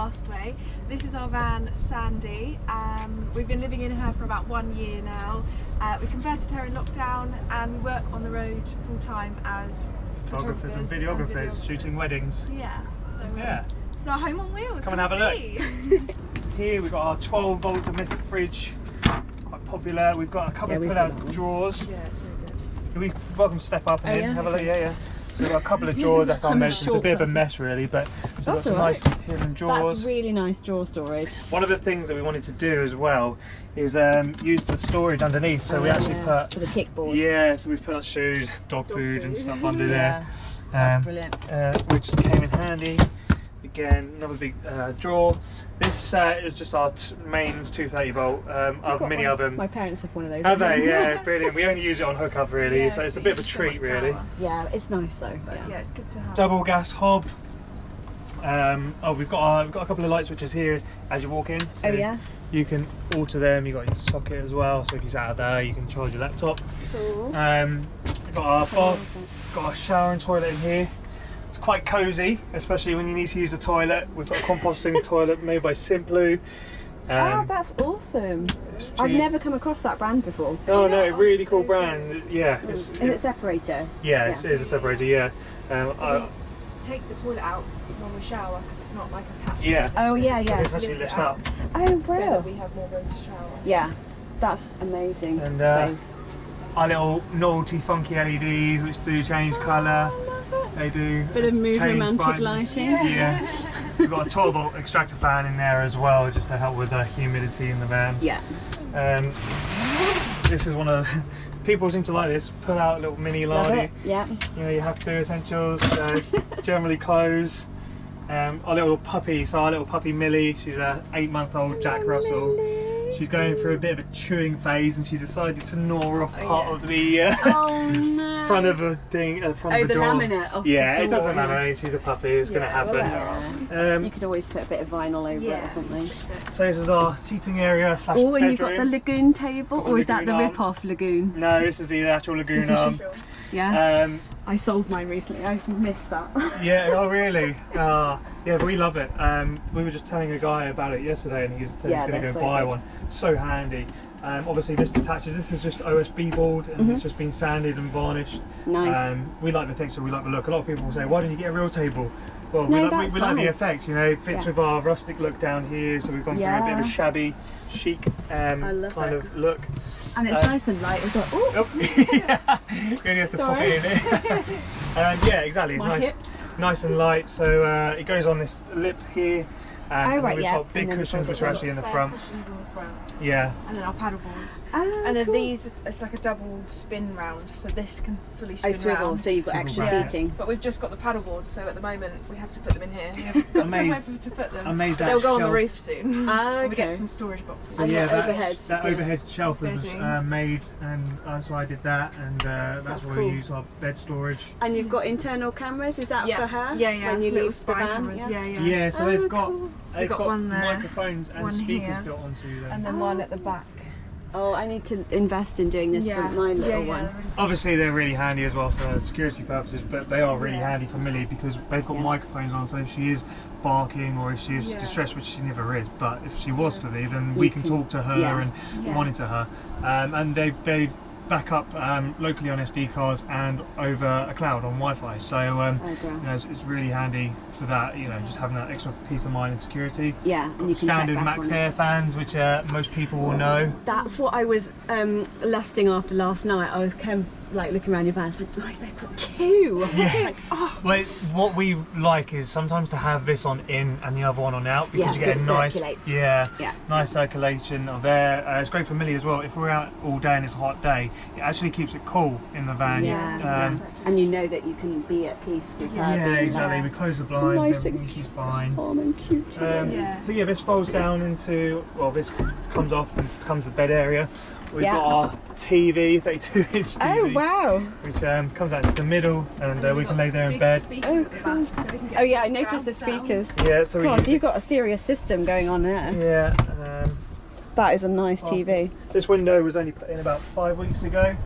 passed away. This is our van, Sandy. We've been living in her for about 1 year now. We converted her in lockdown and we work on the road full time as photographers and videographers, shooting weddings. Yeah, so yeah. It's our home on wheels. Come and have a look. Here we've got our 12-volt domestic fridge, quite popular. We've got a couple of pull-out drawers. Yeah, it's really good. You're welcome to step up and have a look. Yeah. So we've got a couple of drawers, that's our measure. It's a bit of a mess really, but we've got some nice hidden drawers. That's really nice drawer storage. One of the things that we wanted to do as well is use the storage underneath. So we actually put... For the kickboard. Yeah, so we put our shoes, dog food and stuff under there. That's brilliant. Which came in handy. Again, another big drawer. This is just our mains 230 volt. I've many of them. My parents have one of those. Have they? Yeah, brilliant. We only use it on hookup really, so it's a bit of a treat really. Yeah, it's nice though. Yeah, it's good to have. Double gas hob. We've got a couple of light switches here as you walk in. So you can alter them. You've got your socket as well, so if you sat out there, you can charge your laptop. Cool. We've got our bath, got our shower and toilet in here. It's quite cosy, especially when you need to use the toilet. We've got a composting toilet made by Simplu. Oh, that's awesome. I've never come across that brand before. Oh no, really cool brand. Yeah. Is it separator? Yeah, it is a separator, yeah. So we take the toilet out when we shower because it's not like attached. Yeah. Oh yeah, It actually lifts up. Oh wow. So that we have more room to shower. Yeah, that's amazing. And space. Our little naughty funky LEDs which do change colour. They do. Bit of mood change romantic brightness. lighting. Yeah. We've got a 12-volt extractor fan in there as well, just to help with the humidity in the van. Yeah. This is one of the, people seem to like this. Pull out a little mini lardy. Yeah. You know, you have food essentials. It's generally clothes. Our little puppy, so our little puppy Millie, she's a 8-month-old Jack Russell. She's going through a bit of a chewing phase, and she's decided to gnaw off part of the front of a thing, front of the door. Laminate off the door. It doesn't matter. She's a puppy. It's going to happen. You could always put a bit of vinyl over it or something. So this is our seating area / bedroom. And you've got the lagoon table, or is that the rip-off lagoon? No, this is the actual lagoon arm. Yeah. I sold mine recently. I've missed that. Yeah. Oh really? Yeah, we love it. We were just telling a guy about it yesterday, and he said he's going to go buy one. So handy. Obviously, this detaches. This is just OSB board, and it's just been sanded and varnished. Nice. We like the texture. We like the look. A lot of people will say, "Why don't you get a real table?" Well, No, we like the effects. You know, it fits with our rustic look down here. So we've gone through a bit of a shabby, chic kind of look. And it's nice and light as well. Yeah, you only have to pop it in. Yeah, exactly. It's nice and light. So it goes on this lip here. And we've got big cushions which are actually in the front. Yeah. And then our paddle boards. And then these, it's like a double spin round, so this can fully spin round. So you've got extra seating. But we've just got the paddle boards, so at the moment we have to put them in here. We've got somewhere to put them. I made that they'll go on the shelf. roof soon. Okay. We get some storage boxes. So yeah, overhead. That overhead shelf was made, and that's why I did that, and that's where we use our bed storage. And you've got internal cameras, is that for her? Yeah. When you little leave the van? cameras. Yeah, so they've got one there, microphones and one speakers here, built onto them. and then one at the back. Oh, I need to invest in doing this for my little one. Obviously they're really handy as well for security purposes, but they are really handy for Millie because they've got microphones on, so if she is barking or if she is distressed, which she never is, but if she was to be, then we can talk to her and monitor her. And they back up locally on SD cards and over a cloud on Wi-Fi, so you know, it's really handy for that, you know, just having that extra peace of mind and security. Yeah, and you can standard Max Air fans, which most people will know. That's what I was lusting after last night. I was like looking around your van, it's like, nice, they've got two. Yeah. Like, oh. Well, what we like is sometimes to have this on in and the other one on out, because you get a nice, nice circulation of air. It's great for Millie as well. If we're out all day and it's a hot day, it actually keeps it cool in the van. And you know that you can be at peace with her. Yeah, exactly. We close the blinds, and she's fine. Calm and cute. So yeah, this folds down into, well, this comes off and becomes the bed area. We've got our TV, 32-inch TV. Oh wow! Which comes out into the middle, and we can lay there in bed. Oh, cool. Oh yeah, I noticed the speakers. Yeah, so you've got a serious system going on there. Yeah. That is a nice TV. This window was only put in about 5 weeks ago.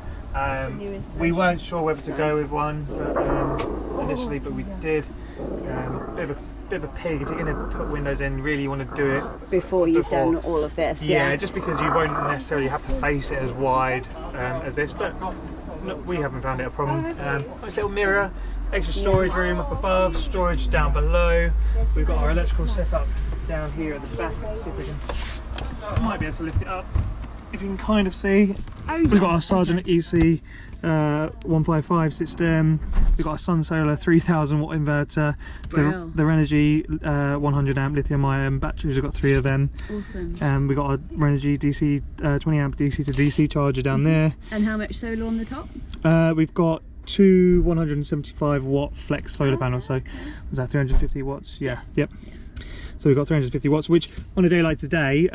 We weren't sure whether to go with one initially, but we did. Bit of a bit of a pig. If you're going to put windows in, really you want to do it before you've done all of this. Yeah, just because you won't necessarily have to face it as wide as this, but no, we haven't found it a problem. Nice little mirror, extra storage room up above, storage down below. We've got our electrical setup down here at the back. Let's see if we can, might be able to lift it up. If you can kind of see, we've got our Sargent EC 155 system. We've got a Sun Solar 3000 watt inverter. The Energy 100 amp lithium ion batteries. We've got 3 of them. Awesome. We've got our Energy DC 20 amp DC to DC charger down there. And how much solar on the top? We've got 2 175 watt flex solar panels. So is that 350 watts? Yeah. Yep. So we've got 350 watts, which on a day like today,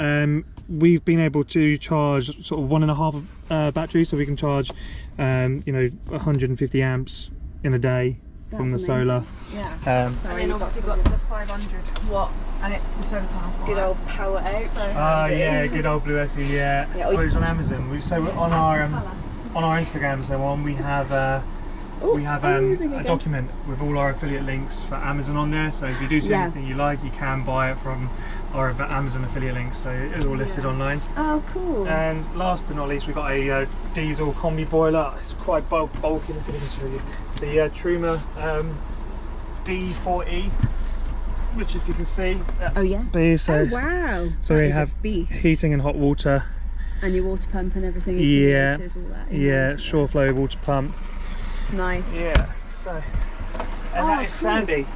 we've been able to charge sort of 1.5 batteries, so we can charge, you know, 150 amps in a day from the solar. Yeah. And then obviously got the 500 watt and the solar panel for good old power out. So yeah, good old Blue SE. Yeah. Oh, it's on Amazon. So on our Instagram, so on we have. We have a document with all our affiliate links for Amazon on there, so if you do see anything you like, you can buy it from our Amazon affiliate links, so it is all listed online. Oh, cool. And last but not least, we've got a diesel combi boiler. It's quite bulky. Let's see if I can show you. It's the Truma D4E, which if you can see. Oh yeah. There, so, oh wow. So we have heating and hot water. And your water pump and everything. Yeah. All that, Yeah, shore flow water pump. Nice. Yeah, so, and that is Sandy.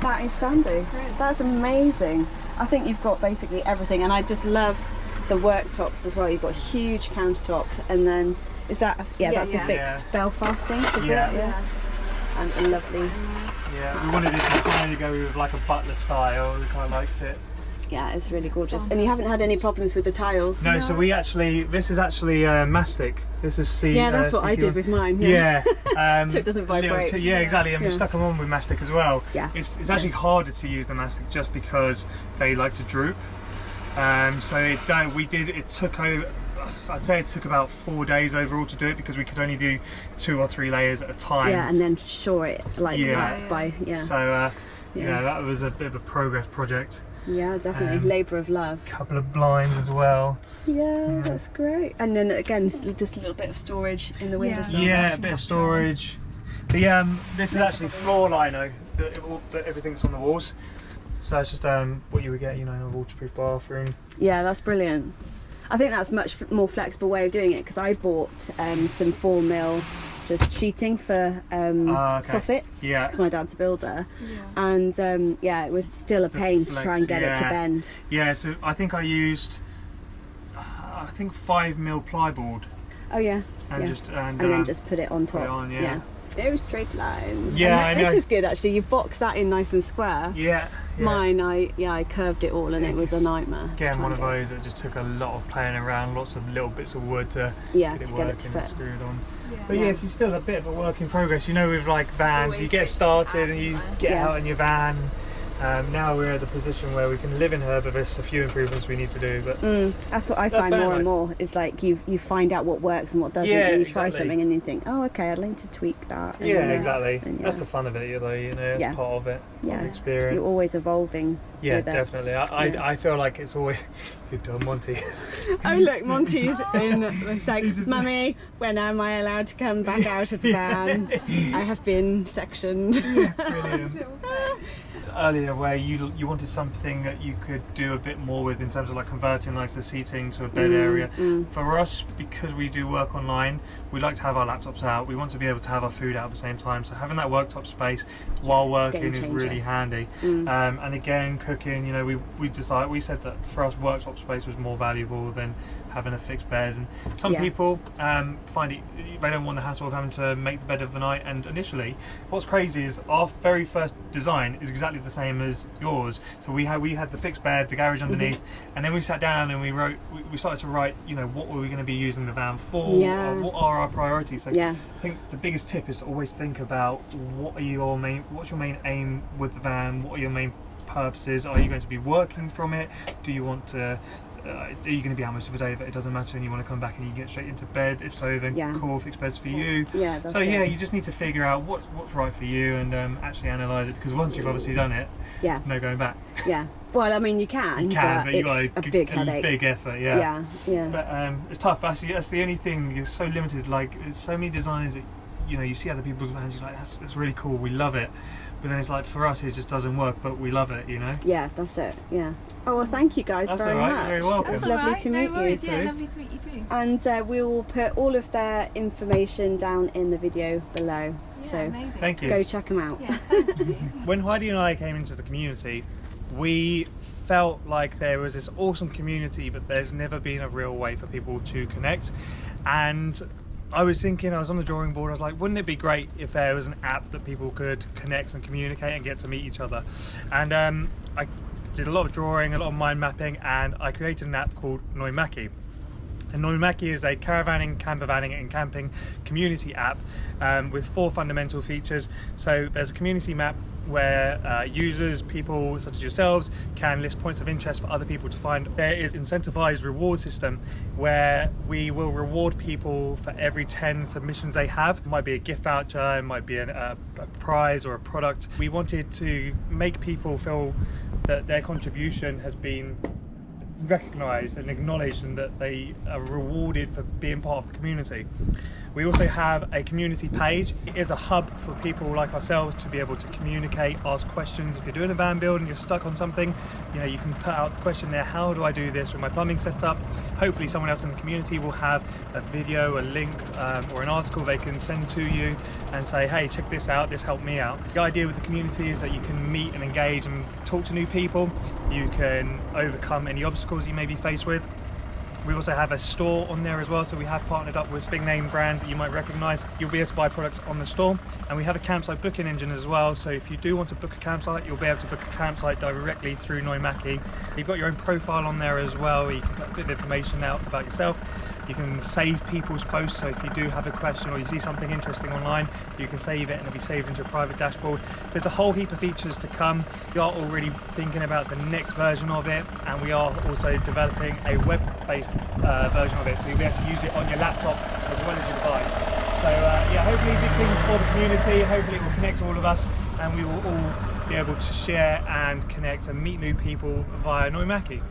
That is Sandy. That's amazing. I think you've got basically everything, and I just love the worktops as well. You've got a huge countertop, and then is that that's a fixed Belfast sink, is it? Yeah. And a lovely. Yeah, we wanted it to kind of go with like a butler style. We kind of liked it. Yeah, it's really gorgeous. And you haven't had any problems with the tiles? No, so we actually, this is actually mastic. This is C. Yeah, that's what I did with mine. Yeah. So it doesn't vibrate. Yeah, exactly. And we stuck them on with mastic as well. Yeah. It's actually harder to use the mastic just because they like to droop. So it took over, I'd say it took about 4 days overall to do it, because we could only do 2 or 3 layers at a time. Yeah, and then shore it like by. So yeah, that was a bit of a progress project. Yeah, definitely. Labour of love. Couple of blinds as well. Yeah, that's great. And then again, just a little bit of storage in the windowsill. Yeah, a bit of storage. This is actually floor lino. Everything's on the walls. So it's just what you would get, you know, in a waterproof bathroom. Yeah, that's brilliant. I think that's much more flexible way of doing it, because I bought some 4mm just sheeting for soffits, because my dad's a builder, and it was still a pain to try and get it to bend. Yeah, so I think I used 5mm plyboard. Oh yeah. And then just put it on top. Put it on, yeah. No straight lines. Yeah, and this is good actually. You've boxed that in nice and square. Yeah. Mine, I curved it all, and it was a nightmare. Again, one of those that just took a lot of playing around, lots of little bits of wood to get it working and screwed on. But yes, you're still a bit of a work in progress. You know, with like vans, you get started and you get out in your van. Now we're at the position where we can live in her, but there's a few improvements we need to do. But that's what I find more and more. Is like you find out what works and what doesn't, and you try something and you think, oh, okay, I'd like to tweak that. And, exactly. That's the fun of it, though. You know, it's part of it. Yeah, experience. You're always evolving. Yeah, definitely. I feel like it's always good done, Monty. Oh look, Monty's in. It's like, Mummy, when am I allowed to come back out of the van? I have been sectioned. Brilliant. Earlier, where you wanted something that you could do a bit more with in terms of like converting like the seating to a bed area. For us, because we do work online, we like to have our laptops out. We want to be able to have our food out at the same time, so having that worktop space while working is really handy. And again, cooking, you know, we said that for us worktop space was more valuable than having a fixed bed. And some people find it, they don't want the hassle of having to make the bed overnight. And initially, what's crazy is our very first design is exactly the same as yours. So we had the fixed bed, the garage underneath, and then we sat down and we started to write, you know, what were we going to be using the van for, or what are our priorities. So I think the biggest tip is to always think about what's your main aim with the van, what are your main purposes, are you going to be working from it, do you want to are you going to be out most of the day that it doesn't matter and you want to come back and you get straight into bed? If so, then cool, if it's best for you. Yeah, that's so yeah, it. you just need to figure out what's right for you and actually analyse it, because once you've obviously done it, no going back. Yeah. Well, I mean, you can but you've it's got a big headache. Big effort, Yeah. But it's tough. Actually, that's the only thing. You're so limited. Like, there's so many designs that you see other people's vans. You're like, that's really cool. We love it. But then it's like, for us, it just doesn't work. But we love it. Yeah, that's it. Yeah. Oh well, thank you guys very much. You're very welcome. It's lovely to meet you. Yeah, lovely to meet you too. And we will put all of their information down in the video below. Yeah, so amazing. Thank you. Go check them out. Yeah, thank you. When Heidi and I came into the community, we felt like there was this awesome community, but there's never been a real way for people to connect. And I was thinking, I was on the drawing board, I was like, wouldn't it be great if there was an app that people could connect and communicate and get to meet each other? And I did a lot of drawing, a lot of mind mapping, and I created an app called NOIMACKI. And NOIMACKI is a caravanning, campervanning and camping community app with 4 fundamental features. So there's a community map where users, people such as yourselves, can list points of interest for other people to find. There is an incentivized reward system where we will reward people for every 10 submissions they have. It might be a gift voucher, it might be a prize or a product. We wanted to make people feel that their contribution has been recognised and acknowledged and that they are rewarded for being part of the community. We also have a community page. It is a hub for people like ourselves to be able to communicate, ask questions. If you're doing a van build and you're stuck on something, you can put out the question there, how do I do this with my plumbing setup? Hopefully someone else in the community will have a video, a link or an article they can send to you and say, hey, check this out, this helped me out. The idea with the community is that you can meet and engage and talk to new people. You can overcome any obstacles you may be faced with. We also have a store on there as well, so we have partnered up with big name brands that you might recognise. You'll be able to buy products on the store, and we have a campsite booking engine as well, so if you do want to book a campsite, you'll be able to book a campsite directly through NOIMACKI. You've got your own profile on there as well, where you can put a bit of information out about yourself. You can save people's posts, so if you do have a question or you see something interesting online, you can save it and it'll be saved into a private dashboard. There's a whole heap of features to come. We are already thinking about the next version of it, and we are also developing a web-based version of it, so you'll be able to use it on your laptop as well as your device. So yeah, hopefully big things for the community. Hopefully it will connect all of us, and we will all be able to share and connect and meet new people via NOIMACKI.